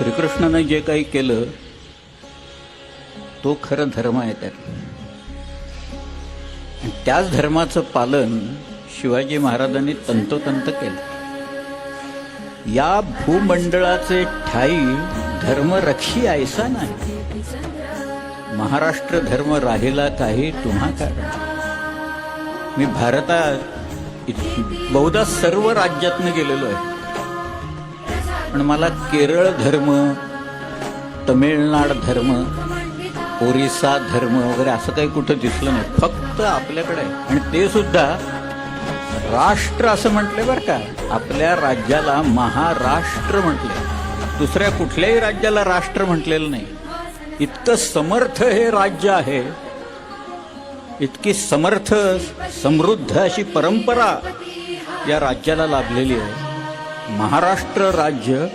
श्रीकृष्णाने जे काही केलं तो खरं धर्म आहे त्यात. आणि त्याच धर्माचं पालन शिवाजी महाराजांनी तंतोतंत केलं. या भूमंडळाचे ठाई धर्मरक्षी ऐसा नाही, महाराष्ट्र धर्म राहिला काही तुम्हा काढ. मी भारतात बहुधा सर्व राज्यातनं गेलेलो आहे, पण मला केरळ धर्म, तमिळनाड धर्म, ओरिसा धर्म वगैरे असं काही कुठं दिसलं नाही. फक्त आपल्याकडे आहे. आणि ते सुद्धा राष्ट्र असं म्हटले बरं का. आपल्या राज्याला महाराष्ट्र म्हटले, दुसऱ्या कुठल्याही राज्याला राष्ट्र म्हटलेलं नाही. इतकं समर्थ हे राज्य आहे, इतकी समर्थ समृद्ध अशी परंपरा या राज्याला लाभलेली आहे. महाराष्ट्र राज्य